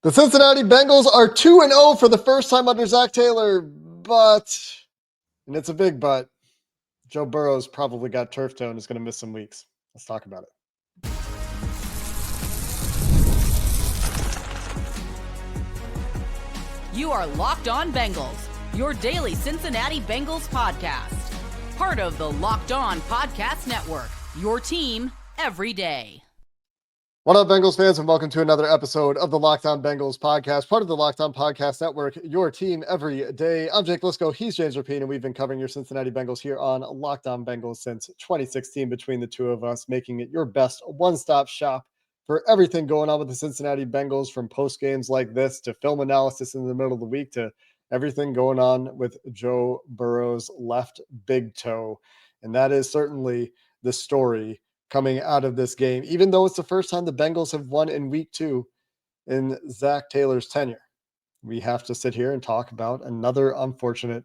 The Cincinnati Bengals are 2-0 for the first time under Zac Taylor, and it's a big but, Joe Burrow's probably got turf toe and is going to miss some weeks. Let's talk about it. You are Locked On Bengals, your daily Cincinnati Bengals podcast. Part of the Locked On Podcast Network, your team every day. What up, Bengals fans, and welcome to another episode of the Locked On Bengals podcast, part of the Locked On Podcast Network, your team every day. I'm Jake Liscow, he's James Rapien, and we've been covering your Cincinnati Bengals here on Locked On Bengals since 2016 between the two of us, making it your best one-stop shop for everything going on with the Cincinnati Bengals, from post games like this to film analysis in the middle of the week to everything going on with Joe Burrow's left big toe. And that is certainly the story coming out of this game, even though it's the first time the Bengals have won in week 2 in Zac Taylor's tenure. We have to sit here and talk about another unfortunate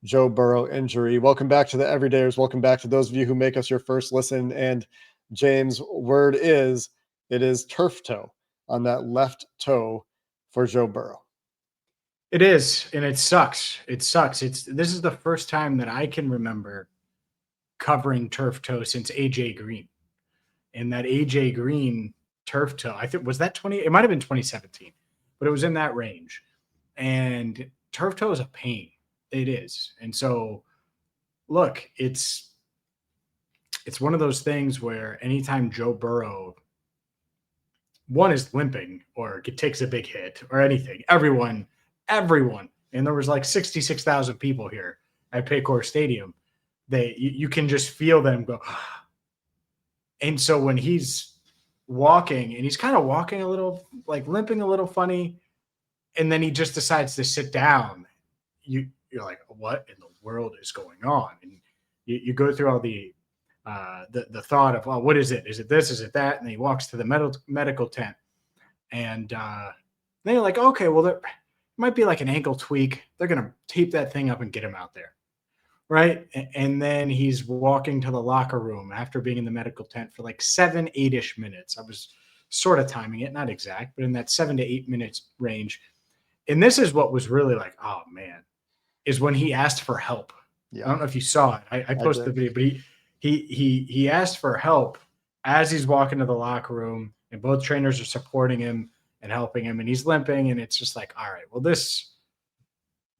Joe Burrow injury. Welcome back to the Everydayers. Welcome back to those of you who make us your first listen. And James, word is, it is turf toe on that left toe for Joe Burrow. It is, and it sucks. It sucks. This is the first time that I can remember covering turf toe since AJ Green. And that AJ Green turf toe, I think, was that 20? It might have been 2017, but it was in that range. And turf toe is a pain. It is. And so, look, it's one of those things where anytime Joe Burrow, one, is limping or takes a big hit or anything, everyone, and there was like 66,000 people here at Paycor Stadium, you can just feel them go. And so when he's walking, and he's kind of walking a little, like limping a little funny, and then he just decides to sit down, you're like, what in the world is going on? And you go through all the thought of, well, what is it? Is it this? Is it that? And he walks to the medical tent, and then you're like, okay, well, there might be like an ankle tweak. They're going to tape that thing up and get him out there. Right. And then he's walking to the locker room after being in the medical tent for like 7-8-ish minutes. I was sort of timing it, not exact, but in that 7 to 8 minutes range. And this is what was really like, oh man, is when he asked for help. Yeah. I don't know if you saw it. I posted the video, but he asked for help as he's walking to the locker room, and both trainers are supporting him and helping him, and he's limping. And it's just like, all right, well, this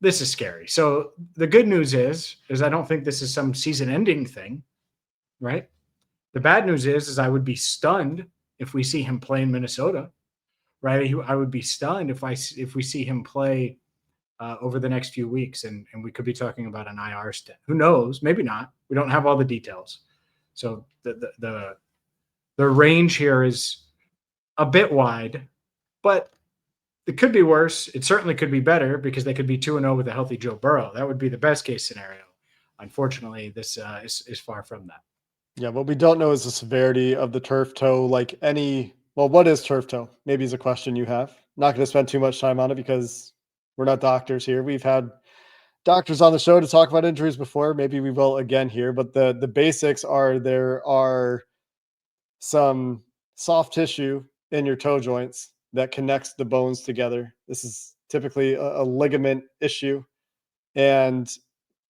is scary. So the good news is I don't think this is some season-ending thing, right? The bad news is I would be stunned if we see him play in Minnesota, right? I would be stunned if we see him play over the next few weeks, and we could be talking about an IR stint. Who knows? Maybe not. We don't have all the details. So the range here is a bit wide, but it could be worse. It certainly could be better, because they could be 2-0 with a healthy Joe Burrow. That would be the best case scenario. Unfortunately, this is far from that. Yeah, what we don't know is the severity of the turf toe. What is turf toe? Maybe is a question you have. Not going to spend too much time on it because we're not doctors here. We've had doctors on the show to talk about injuries before. Maybe we will again here. But the basics are, there are some soft tissue in your toe joints that connects the bones together. This is typically a ligament issue, and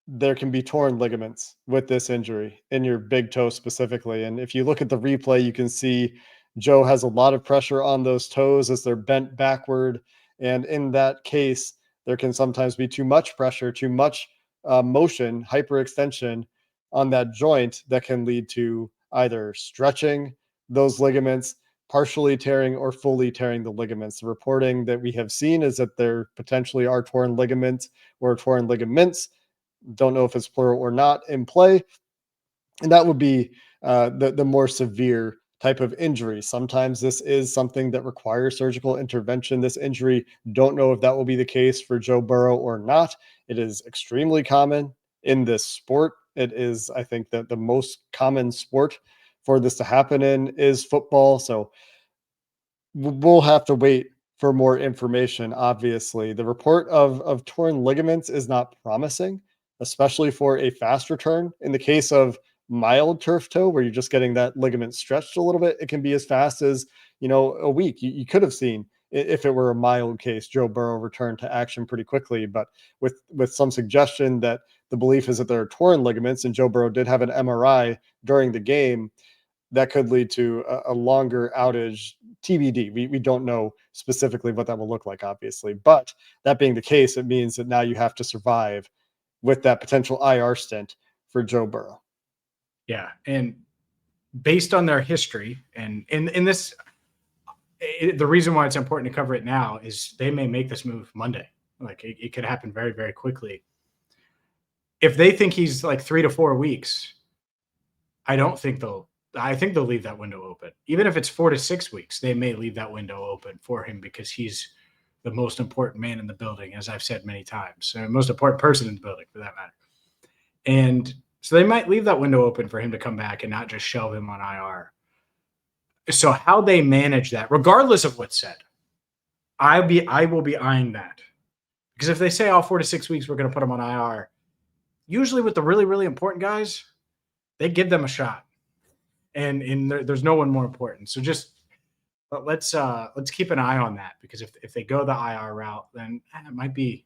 there can be torn ligaments with this injury in your big toe specifically. And if you look at the replay, you can see Joe has a lot of pressure on those toes as they're bent backward. And in that case, there can sometimes be too much pressure, too much motion, hyperextension on that joint that can lead to either stretching those ligaments, partially tearing, or fully tearing the ligaments. The reporting that we have seen is that there potentially are torn ligaments or torn ligaments. Don't know if it's plural or not in play. And that would be the more severe type of injury. Sometimes this is something that requires surgical intervention. This injury, don't know if that will be the case for Joe Burrow or not. It is extremely common in this sport. It is, I think, that the most common sport for this to happen in is football. So we'll have to wait for more information. Obviously, the report of torn ligaments is not promising, especially for a fast return. In the case of mild turf toe, where you're just getting that ligament stretched a little bit, it can be as fast as, a week. You could have seen if it were a mild case, Joe Burrow returned to action pretty quickly. But with some suggestion that the belief is that there are torn ligaments, and Joe Burrow did have an MRI during the game, that could lead to a longer outage. TBD. We don't know specifically what that will look like, obviously. But that being the case, it means that now you have to survive with that potential IR stint for Joe Burrow. Yeah. And based on their history, and in this, the reason why it's important to cover it now is they may make this move Monday. Like it could happen very, very quickly. If they think he's like 3 to 4 weeks, I think they'll leave that window open. Even if it's 4 to 6 weeks, they may leave that window open for him because he's the most important man in the building, as I've said many times, the most important person in the building for that matter. And so they might leave that window open for him to come back and not just shelve him on IR. So how they manage that, regardless of what's said, I will be eyeing that. Because if they say, 4 to 6 weeks, we're going to put him on IR, usually with the really, really important guys, they give them a shot. And there's no one more important. So just let's keep an eye on that, because if they go the IR route, then it might be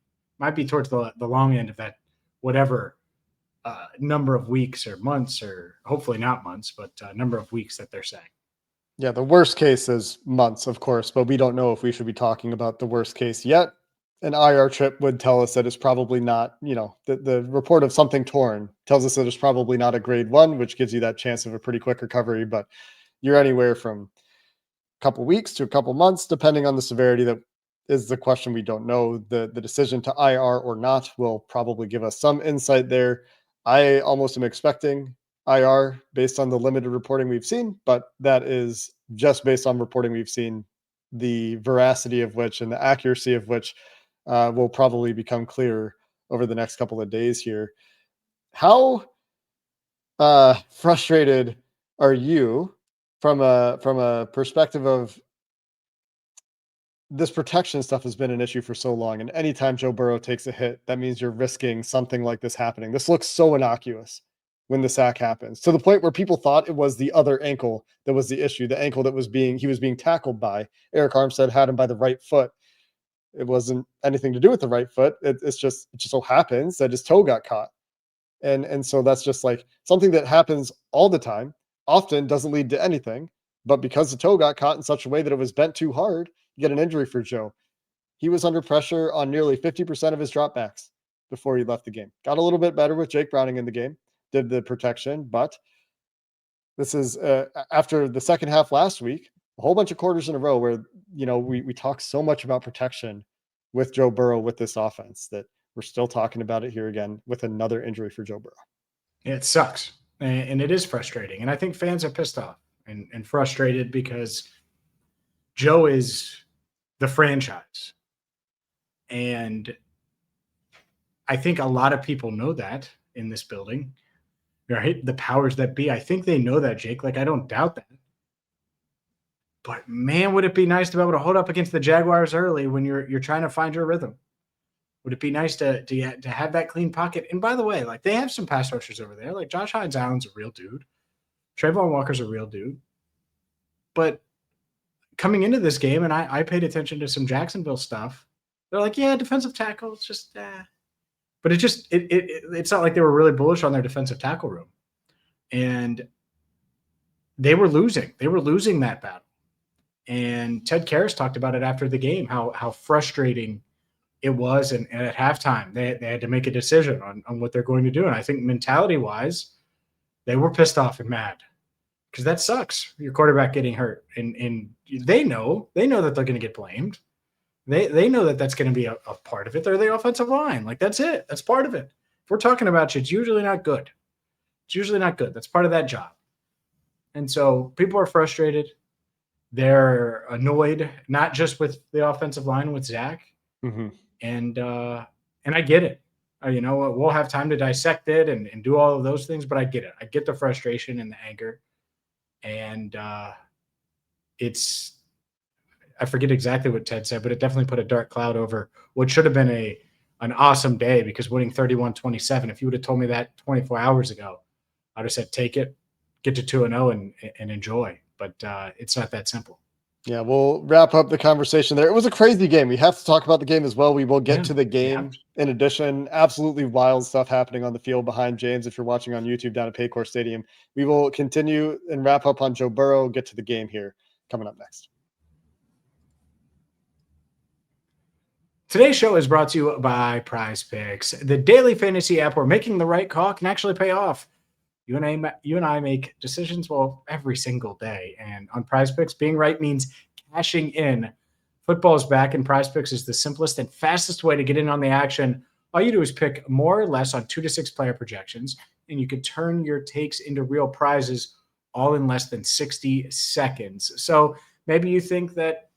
towards the long end of that, whatever number of weeks or months, or hopefully not months, but number of weeks that they're saying. Yeah, the worst case is months, of course, but we don't know if we should be talking about the worst case yet. An IR trip would tell us that it's probably not, the report of something torn tells us that it's probably not a grade 1, which gives you that chance of a pretty quick recovery. But you're anywhere from a couple weeks to a couple months, depending on the severity. That is the question we don't know. The decision to IR or not will probably give us some insight there. I almost am expecting IR based on the limited reporting we've seen, but that is just based on reporting we've seen, the veracity of which and the accuracy of which will probably become clearer over the next couple of days here. How frustrated are you from a perspective of this protection stuff has been an issue for so long, and anytime Joe Burrow takes a hit, that means you're risking something like this happening. This looks so innocuous when the sack happens, to the point where people thought it was the other ankle that was the issue, the ankle that he was being tackled by. Eric Armstead had him by the right foot. It wasn't anything to do with the right foot. It just so happens that his toe got caught. And so that's just like something that happens all the time, often doesn't lead to anything, but because the toe got caught in such a way that it was bent too hard, you get an injury for Joe. He was under pressure on nearly 50% of his dropbacks before he left the game. Got a little bit better with Jake Browning in the game, did the protection, but this is after the second half last week, a whole bunch of quarters in a row where, we talk so much about protection with Joe Burrow with this offense that we're still talking about it here again with another injury for Joe Burrow. It sucks. And it is frustrating. And I think fans are pissed off and frustrated because Joe is the franchise. And I think a lot of people know that in this building, right? The powers that be. I think they know that, Jake. Like, I don't doubt that. But man, would it be nice to be able to hold up against the Jaguars early when you're trying to find your rhythm? Would it be nice to have that clean pocket? And by the way, like, they have some pass rushers over there. Like, Josh Hines-Allen's a real dude. Trayvon Walker's a real dude. But coming into this game, and I paid attention to some Jacksonville stuff, they're like, yeah, defensive tackle, it's just But it's not like they were really bullish on their defensive tackle room. And they were losing. They were losing that battle. And Ted Karras talked about it after the game, how frustrating it was. And at halftime, they had to make a decision on what they're going to do. And I think mentality-wise, they were pissed off and mad because that sucks, your quarterback getting hurt. And they know that they're going to get blamed. They know that that's going to be a part of it. They're the offensive line. Like, that's it. That's part of it. If we're talking about you, it's usually not good. It's usually not good. That's part of that job. And so people are frustrated. They're annoyed, not just with the offensive line, with Zach. Mm-hmm. And I get it. We'll have time to dissect it and do all of those things, but I get it. I get the frustration and the anger. And I forget exactly what Ted said, but it definitely put a dark cloud over what should have been an awesome day, because winning 31-27, if you would have told me that 24 hours ago, I'd have said, take it, get to 2-0 and enjoy. But it's not that simple. Yeah, we'll wrap up the conversation there. It was a crazy game. We have to talk about the game as well. We will get to the game. In addition, absolutely wild stuff happening on the field behind James. If you're watching on YouTube down at Paycor Stadium, we will continue and wrap up on Joe Burrow, get to the game here coming up next. Today's show is brought to you by PrizePicks, the daily fantasy app where making the right call can actually pay off. You and I make decisions, well, every single day. And on PrizePicks, being right means cashing in. Football is back, and PrizePicks is the simplest and fastest way to get in on the action. All you do is pick more or less on 2 to 6 player projections, and you can turn your takes into real prizes all in less than 60 seconds. So maybe you think that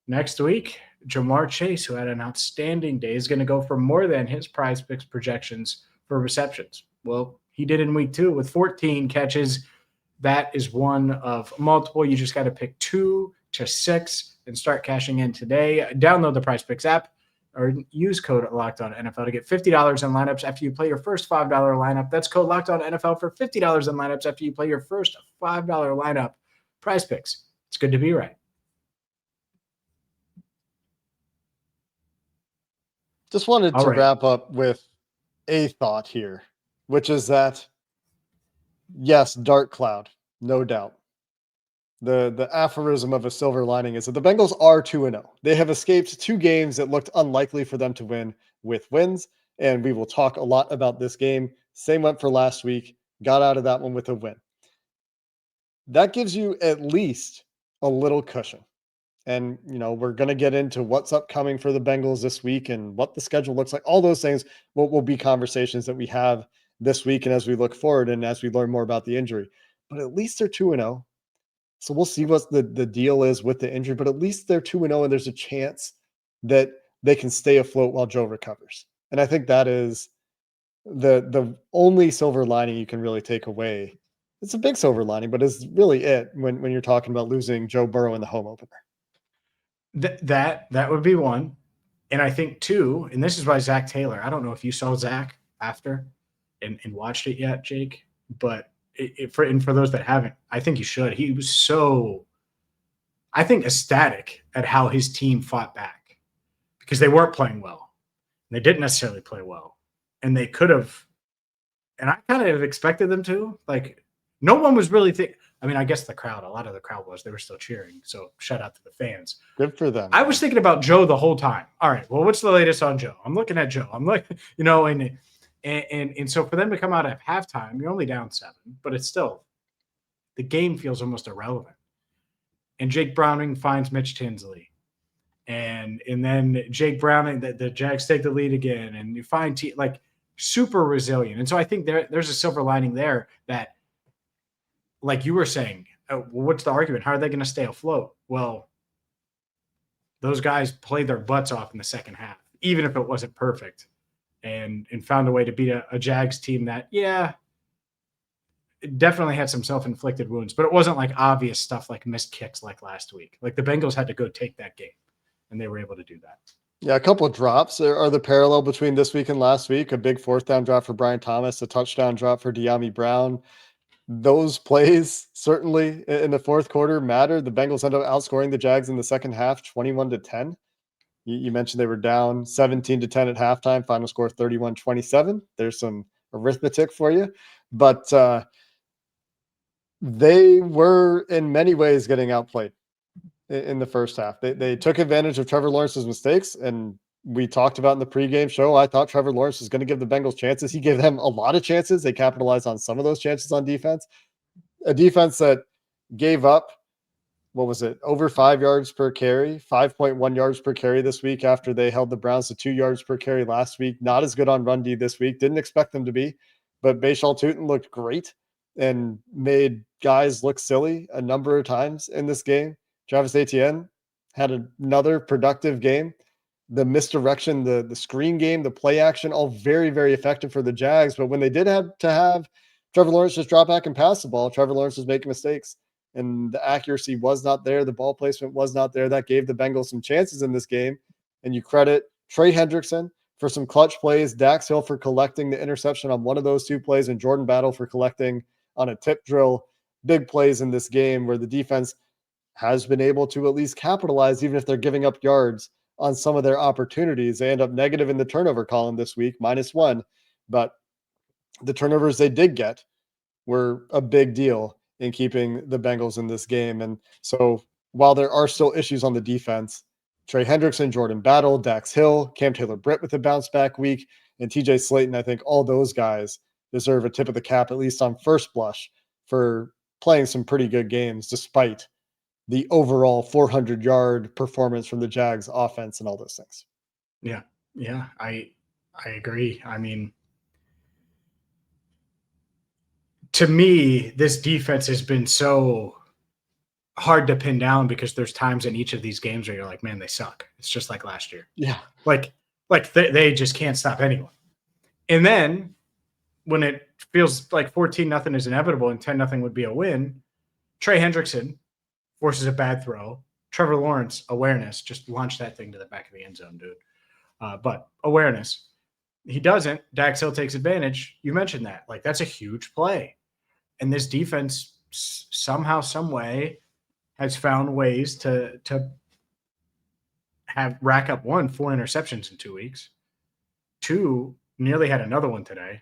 next week, Jamar Chase, who had an outstanding day, is going to go for more than his PrizePicks projections for receptions. Well, he did in week 2 with 14 catches. That is one of multiple. You just got to pick 2 to 6 and start cashing in today. Download the PrizePicks app or use code LOCKEDONNFL to get $50 in lineups after you play your first $5 lineup. That's code LOCKEDONNFL for $50 in lineups after you play your first $5 lineup. PrizePicks. It's good to be right. Just wanted to wrap up with a thought here, which is that, yes, dark cloud, no doubt. The aphorism of a silver lining is that the Bengals are 2-0. They have escaped 2 games that looked unlikely for them to win with wins, and we will talk a lot about this game. Same went for last week, got out of that one with a win. That gives you at least a little cushion. And, we're going to get into what's upcoming for the Bengals this week and what the schedule looks like. All those things will be conversations that we have this week and as we look forward and as we learn more about the injury. But at least they're 2-0. So we'll see what the deal is with the injury. But at least they're 2-0 and there's a chance that they can stay afloat while Joe recovers. And I think that is the only silver lining you can really take away. It's a big silver lining, but it's really it when you're talking about losing Joe Burrow in the home opener. That would be one. And I think 2, and this is why Zac Taylor, I don't know if you saw Zac after and watched it yet, Jake, but for those that haven't, I think you should. He was so, I think, ecstatic at how his team fought back because they weren't playing well. They didn't necessarily play well. And they could have, and I kind of expected them to. Like, no one was really I guess a lot of the crowd they were still cheering. So shout out to the fans. Good for them. I was thinking about Joe the whole time. All right, well, what's the latest on Joe? I'm looking at Joe. I'm like, and so for them to come out at halftime, you're only down 7, but it's still, the game feels almost irrelevant. And Jake Browning finds Mitch Tinsley. And then Jake Browning, the Jags take the lead again. And you find super resilient. And so I think there's a silver lining there that, like you were saying, what's the argument? How are they going to stay afloat? Well, those guys played their butts off in the second half, even if it wasn't perfect, and found a way to beat a Jags team that, it definitely had some self-inflicted wounds, but it wasn't like obvious stuff like missed kicks like last week. Like the Bengals had to go take that game, and they were able to do that. Yeah, a couple of drops are the parallel between this week and last week. A big 4th down drop for Brian Thomas, a touchdown drop for De'Ami Brown. Those plays certainly in the 4th quarter mattered. The Bengals ended up outscoring the Jags in the second half, 21-10. You mentioned they were down 17-10 at halftime. Final score 31-27. There's some arithmetic for you, but they were in many ways getting outplayed in the first half. They took advantage of Trevor Lawrence's mistakes, and we talked about in the pregame show, I thought Trevor Lawrence was going to give the Bengals chances. He gave them a lot of chances. They capitalized on some of those chances on defense. A defense that gave up, over 5 yards per carry, 5.1 yards per carry this week after they held the Browns to 2 yards per carry last week. Not as good on run D this week. Didn't expect them to be, but Bashal Tutin looked great and made guys look silly a number of times in this game. Travis Etienne had another productive game. The misdirection, the screen game, the play action, all very, very effective for the Jags. But when they did have to have Trevor Lawrence just drop back and pass the ball, Trevor Lawrence was making mistakes. And the accuracy was not there. The ball placement was not there. That gave the Bengals some chances in this game. And you credit Trey Hendrickson for some clutch plays, Dax Hill for collecting the interception on one of those 2 plays, and Jordan Battle for collecting on a tip drill. Big plays in this game where the defense has been able to at least capitalize, even if they're giving up yards on some of their opportunities. They end up negative in the turnover column this week, -1, but the turnovers they did get were a big deal in keeping the Bengals in this game. And so while there are still issues on the defense, Trey Hendrickson, Jordan Battle, Dax Hill, Cam Taylor-Britt with a bounce back week, and TJ Slayton, I think all those guys deserve a tip of the cap, at least on first blush, for playing some pretty good games despite the overall 400-yard performance from the Jags offense and all those things. Yeah. Yeah. I agree. I mean, to me, this defense has been so hard to pin down because there's times in each of these games where you're like, man, they suck. It's just like last year. Yeah. Like they just can't stop anyone. And then when it feels like 14-0 is inevitable and 10-0 would be a win, Trey Hendrickson forces a bad throw. Trevor Lawrence, awareness, just launch that thing to the back of the end zone, dude. But awareness. He doesn't. Dax Hill takes advantage. You mentioned that. Like, that's a huge play. And this defense somehow, some way has found ways to rack up 4 interceptions in 2 weeks. 2, nearly had another one today.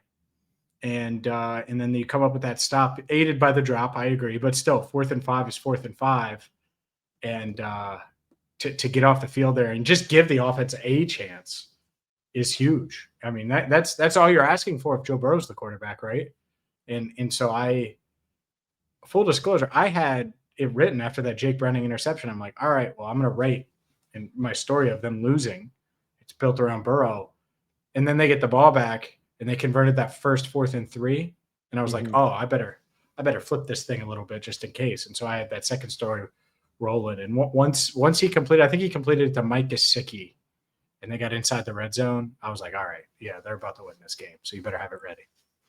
And then you come up with that stop aided by the drop. I agree, but still 4th and 5 is 4th and 5. And to get off the field there and just give the offense a chance is huge. I mean, that's all you're asking for if Joe Burrow's the quarterback, right? And so full disclosure, I had it written after that Jake Browning interception. I'm like, all right, well, I'm going to rate in my story of them losing. It's built around Burrow. And then they get the ball back and they converted that first 4th and 3. And I was like, oh, I better flip this thing a little bit just in case. And so I had that second story rolling. And once he completed, I think he completed it to Mike Gesicki, and they got inside the red zone. I was like, all right, yeah, they're about to win this game. So you better have it ready.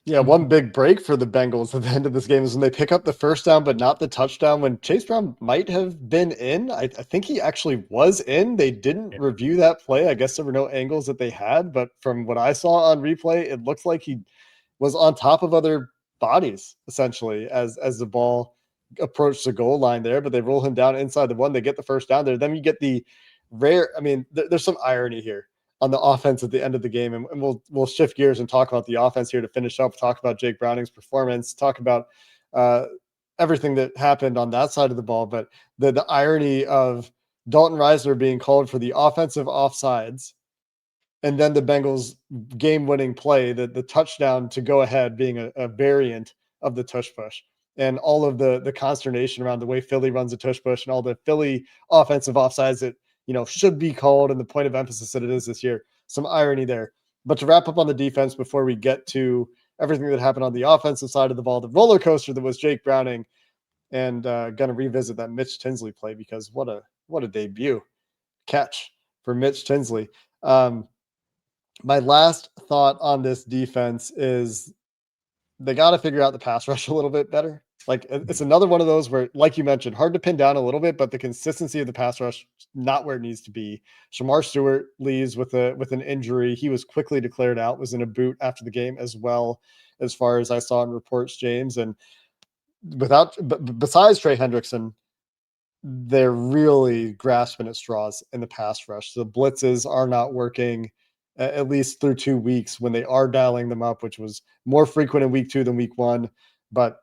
Yeah, one big break for the Bengals at the end of this game is when they pick up the first down, but not the touchdown. When Chase Brown might have been in, I think he actually was in. They didn't review that play. I guess there were no angles that they had, but from what I saw on replay, it looks like he was on top of other bodies, essentially, as the ball approached the goal line there, but they roll him down inside the 1. They get the first down there. Then you get the rare, I mean, there's some irony here on the offense at the end of the game. And we'll shift gears and talk about the offense here to finish up, talk about Jake Browning's performance, talk about everything that happened on that side of the ball. But the irony of Dalton Reisner being called for the offensive offsides, and then the Bengals game-winning play, the touchdown to go ahead being a variant of the tush push, and all of the consternation around the way Philly runs a tush push and all the Philly offensive offsides that, should be called, and the point of emphasis that it is this year. Some irony there. But to wrap up on the defense before we get to everything that happened on the offensive side of the ball, the roller coaster that was Jake Browning, and going to revisit that Mitch Tinsley play, because what a debut catch for Mitch Tinsley. My last thought on this defense is they got to figure out the pass rush a little bit better. Like, it's another one of those where, like you mentioned, hard to pin down a little bit, but the consistency of the pass rush, not where it needs to be. Shamar Stewart leaves with an injury. He was quickly declared out, was in a boot after the game as well, as far as I saw in reports, James. And besides Trey Hendrickson, they're really grasping at straws in the pass rush. The blitzes are not working, at least through 2 weeks when they are dialing them up, which was more frequent in week 2 than week 1. But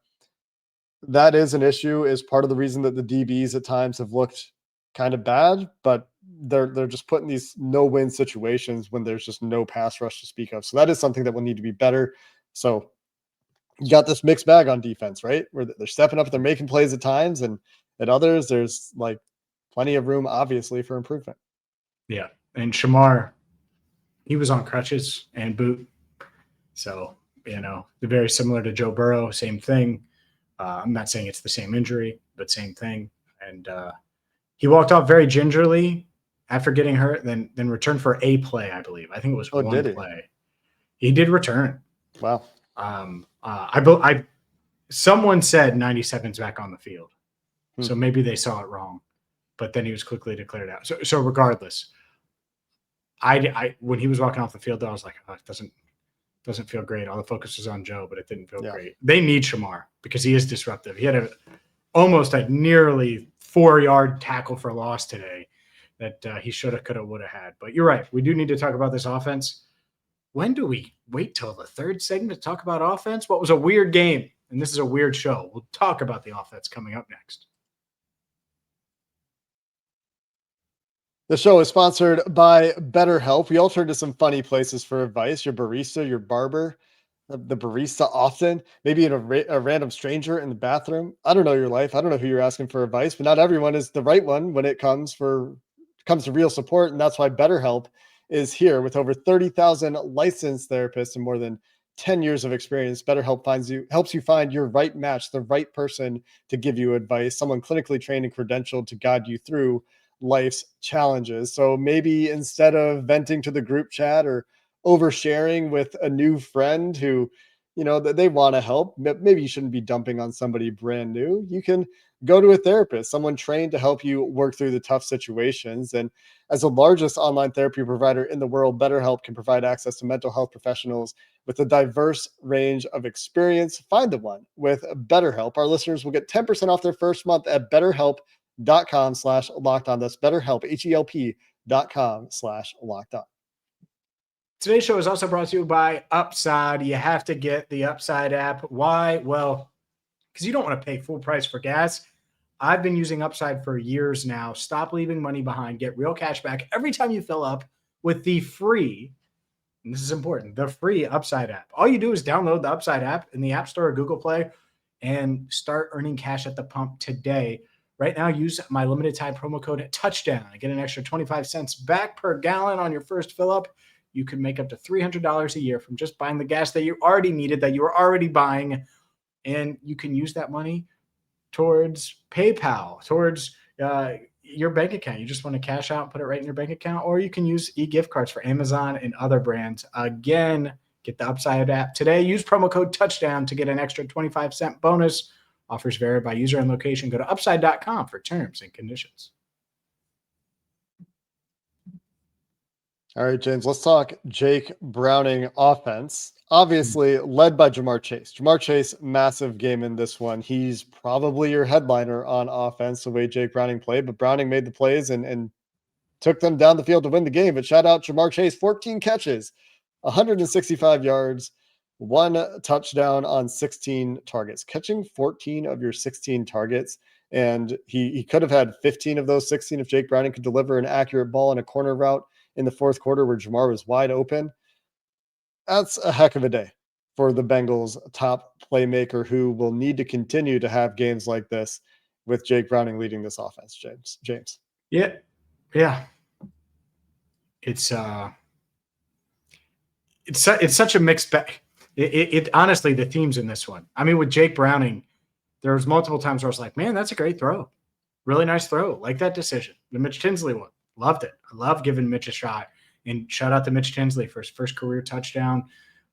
that is an issue, is part of the reason that the DBs at times have looked kind of bad, but they're just put in these no-win situations when there's just no pass rush to speak of. So that is something that will need to be better. So you got this mixed bag on defense, right? Where they're stepping up, they're making plays at times, and at others, there's like plenty of room, obviously, for improvement. Yeah. And Shamar, he was on crutches and boot. So, very similar to Joe Burrow, same thing. I'm not saying it's the same injury, but same thing. And he walked off very gingerly after getting hurt, then returned for a play, I believe. I think it was one play. He did return. Wow. Someone said 97's back on the field. So maybe they saw it wrong, but then he was quickly declared out. So regardless, I when he was walking off the field, I was like, oh, it doesn't feel great. All the focus was on Joe, but it didn't feel great. They need Shamar because he is disruptive. He had almost a nearly 4-yard tackle for loss today that he should have, could have, would have had. But you're right. We do need to talk about this offense. When do we wait till the third segment to talk about offense? What was a weird game? And this is a weird show. We'll talk about the offense coming up next. The show is sponsored by BetterHelp. We all turn to some funny places for advice. Your barista, your barber, the barista often, maybe in a random stranger in the bathroom. I don't know your life. I don't know who you're asking for advice, but not everyone is the right one when it comes to real support. And that's why BetterHelp is here with over 30,000 licensed therapists and more than 10 years of experience. BetterHelp helps you find your right match, the right person to give you advice, someone clinically trained and credentialed to guide you through life's challenges. So maybe instead of venting to the group chat or oversharing with a new friend who, that they want to help, maybe you shouldn't be dumping on somebody brand new. You can go to a therapist, someone trained to help you work through the tough situations. And as the largest online therapy provider in the world, BetterHelp can provide access to mental health professionals with a diverse range of experience. Find the one with BetterHelp. Our listeners will get 10% off their first month at BetterHelp.com/lockedon. That's BetterHelp, HELP.com/lockedon. Today's show is also brought to you by Upside. You have to get the Upside app. Why? Well, because you don't want to pay full price for gas. I've been using Upside for years now. Stop leaving money behind. Get real cash back every time you fill up with the free, and this is important, the free Upside app. All you do is download the Upside app in the App Store or Google Play and start earning cash at the pump today. Right now, use my limited time promo code TOUCHDOWN. I get an extra 25 cents back per gallon on your first fill up. You can make up to $300 a year from just buying the gas that you already needed, that you were already buying. And you can use that money towards PayPal, towards your bank account. You just want to cash out and put it right in your bank account, or you can use e-gift cards for Amazon and other brands. Again, get the Upside app today. Use promo code TOUCHDOWN to get an extra 25-cent bonus. Offers vary by user and location. Go to upside.com for terms and conditions. All right, James, let's talk Jake Browning offense. Obviously led by Jamar Chase. Jamar Chase, massive game in this one. He's probably your headliner on offense, the way Jake Browning played, but Browning made the plays and took them down the field to win the game. But shout out Jamar Chase, 14 catches, 165 yards, 1 touchdown on 16 targets, catching 14 of your 16 targets. And he could have had 15 of those 16 if Jake Browning could deliver an accurate ball in a corner route in the fourth quarter where Jamar was wide open. That's a heck of a day for the Bengals' top playmaker, who will need to continue to have games like this with Jake Browning leading this offense. James. Yeah. It's such a mixed bag. It honestly, the themes in this one. I mean, with Jake Browning, there was multiple times where I was like, man, that's a great throw. Really nice throw. Like that decision. The Mitch Tinsley one. Loved it. I love giving Mitch a shot. And shout out to Mitch Tinsley for his first career touchdown,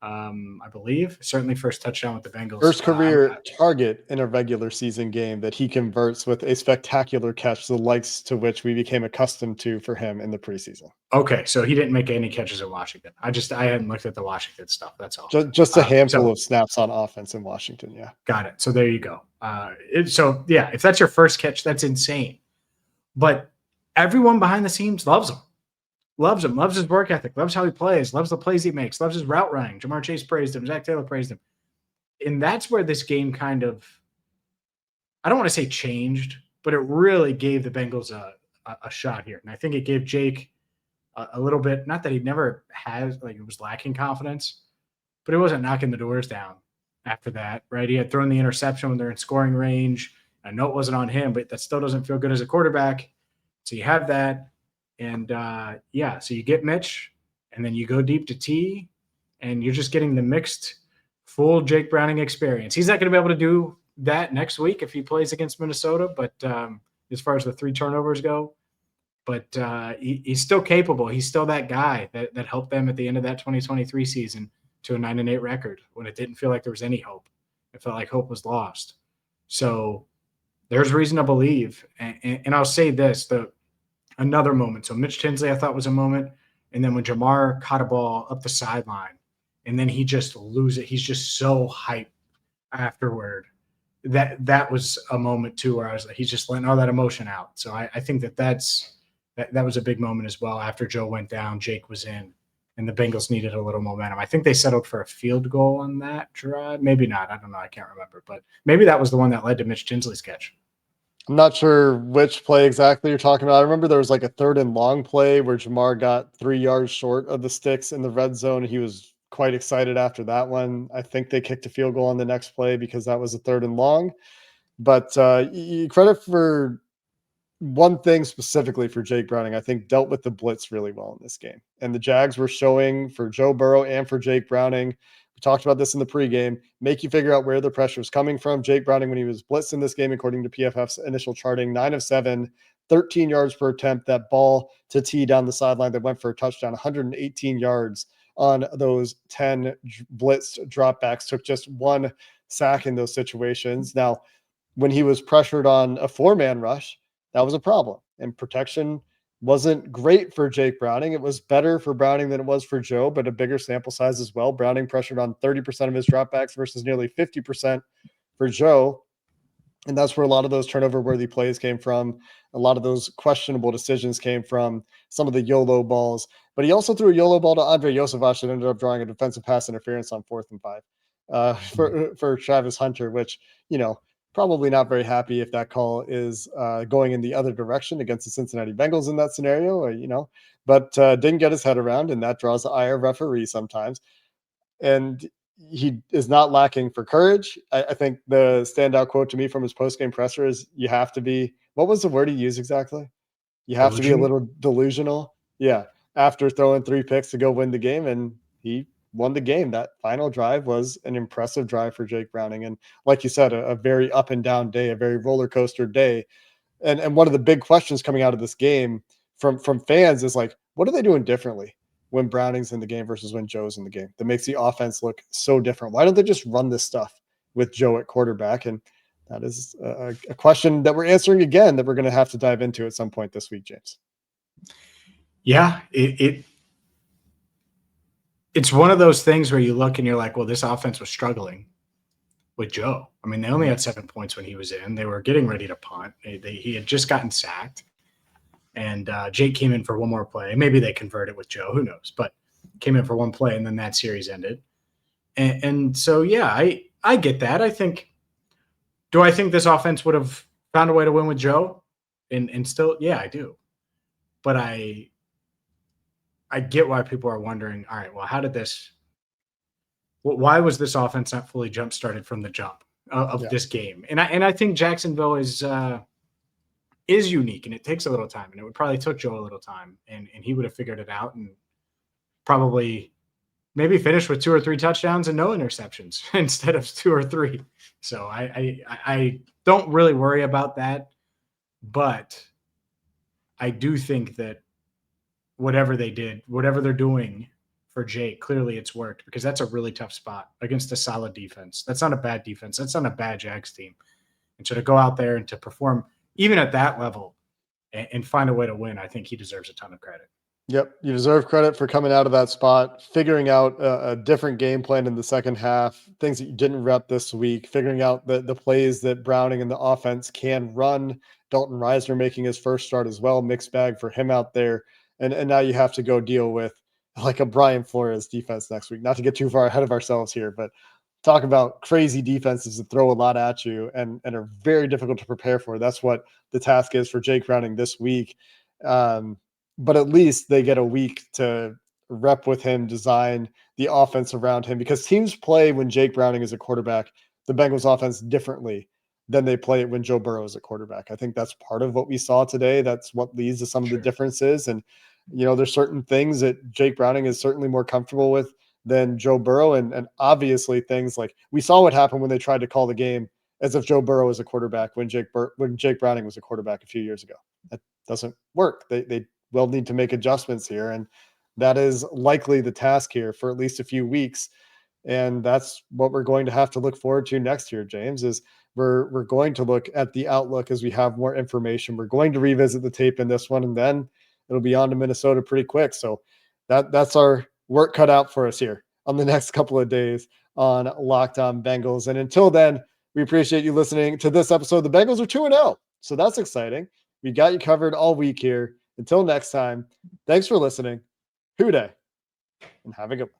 I believe. Certainly first touchdown with the Bengals. First career target in a regular season game that he converts with a spectacular catch, the likes to which we became accustomed to for him in the preseason. Okay, so he didn't make any catches in Washington. I hadn't looked at the Washington stuff. That's all. Just a handful of snaps on offense in Washington, yeah. Got it. So there you go. If that's your first catch, that's insane. But everyone behind the scenes loves him. Loves him, loves his work ethic, loves how he plays, loves the plays he makes, loves his route running. Jamar Chase praised him. Zac Taylor praised him. And that's where this game kind of, I don't want to say changed, but it really gave the Bengals a shot here. And I think it gave Jake a little bit, not that he never has, like it was lacking confidence, but it wasn't knocking the doors down after that, right? He had thrown the interception when they're in scoring range. I know it wasn't on him, but that still doesn't feel good as a quarterback. So you have that. And so you get Mitch, and then you go deep to T, and you're just getting the mixed, full Jake Browning experience. He's not going to be able to do that next week if he plays against Minnesota, but as far as the 3 turnovers go, but he's still capable. He's still that guy that helped them at the end of that 2023 season to a 9-8 record when it didn't feel like there was any hope. It felt like hope was lost. So there's reason to believe. And I'll say this, another moment. So Mitch Tinsley, I thought, was a moment. And then when Jamar caught a ball up the sideline and then he just loses it. He's just so hyped afterward. that was a moment too where I was like, he's just letting all that emotion out. So I think that was a big moment as well. After Joe went down, Jake was in, and the Bengals needed a little momentum. I think they settled for a field goal on that drive. Maybe not. I don't know. I can't remember. But maybe that was the one that led to Mitch Tinsley's catch. I'm not sure which play exactly you're talking about. I remember there was like a 3rd and long play where Jamar got 3 yards short of the sticks in the red zone. He was quite excited after that one. I think they kicked a field goal on the next play because that was a 3rd and long. But credit for one thing specifically for Jake Browning, I think dealt with the blitz really well in this game. And the Jags were showing for Joe Burrow and for Jake Browning. We talked about this in the pregame, make you figure out where the pressure is coming from. Jake Browning, when he was blitzed in this game, according to PFF's initial charting, 9 of 7, 13 yards per attempt. That ball to T down the sideline that went for a touchdown, 118 yards on those 10 blitzed dropbacks. Took just 1 sack in those situations. Now, when he was pressured on a 4-man rush, that was a problem. And protection wasn't great for Jake Browning. It was better for Browning than it was for Joe, but a bigger sample size as well. Browning pressured on 30% of his dropbacks versus nearly 50% for Joe. And that's where a lot of those turnover-worthy plays came from. A lot of those questionable decisions came from some of the YOLO balls. But he also threw a YOLO ball to Andre Yosevich that ended up drawing a defensive pass interference on 4th and 5 for Travis Hunter, which, probably not very happy if that call is going in the other direction against the Cincinnati Bengals in that scenario, but didn't get his head around, and that draws the ire of referees sometimes. And he is not lacking for courage. I think the standout quote to me from his post-game presser is, you have to be, what was the word he used exactly? You have to be a little delusional. Yeah. After throwing 3 picks to go win the game, and he won the game. That final drive was an impressive drive for Jake Browning. And like you said, a very up and down day, a very roller coaster day. And one of the big questions coming out of this game from fans is like, what are they doing differently when Browning's in the game versus when Joe's in the game that makes the offense look so different? Why don't they just run this stuff with Joe at quarterback? And that is a question that we're answering again that we're going to have to dive into at some point this week, James. Yeah, it's one of those things where you look and you're like, well, this offense was struggling with Joe. I mean, they only had 7 points when he was in. They were getting ready to punt. He had just gotten sacked. And Jake came in for one more play. Maybe they converted with Joe. Who knows? But came in for one play, and then that series ended. And so, yeah, I get that. Do I think this offense would have found a way to win with Joe? And still, yeah, I do. But I get why people are wondering, all right, well, why was this offense not fully jump-started from the jump of this game? And I think Jacksonville is unique, and it takes a little time, and it would probably took Joe a little time, and he would have figured it out and probably maybe finished with 2 or 3 touchdowns and no interceptions instead of 2 or 3. So I don't really worry about that, but I do think that whatever they did, whatever they're doing for Jake, clearly it's worked, because that's a really tough spot against a solid defense. That's not a bad defense. That's not a bad Jags team. And so to go out there and to perform even at that level and find a way to win, I think he deserves a ton of credit. Yep. You deserve credit for coming out of that spot, figuring out a different game plan in the second half, things that you didn't rep this week, figuring out the plays that Browning and the offense can run. Dalton Reisner making his first start as well, mixed bag for him out there. And now you have to go deal with like a Brian Flores defense next week. Not to get too far ahead of ourselves here, but talk about crazy defenses that throw a lot at you and are very difficult to prepare for. That's what the task is for Jake Browning this week. But at least they get a week to rep with him, design the offense around him, because teams play when Jake Browning is a quarterback, the Bengals offense differently than they play it when Joe Burrow is a quarterback. I think that's part of what we saw today. That's what leads to some of the differences. And, there's certain things that Jake Browning is certainly more comfortable with than Joe Burrow. And obviously things like we saw what happened when they tried to call the game as if Joe Burrow was a quarterback when Jake Browning was a quarterback a few years ago. That doesn't work. They will need to make adjustments here. And that is likely the task here for at least a few weeks. And that's what we're going to have to look forward to next year, James, is we're going to look at the outlook as we have more information. We're going to revisit the tape in this one, and then it'll be on to Minnesota pretty quick. So that's our work cut out for us here on the next couple of days on Locked On Bengals. And until then, We appreciate you listening to this episode. The Bengals are 2-0, so that's exciting. We got you covered all week here. Until next time, thanks for listening. Hoo day, and have a good one.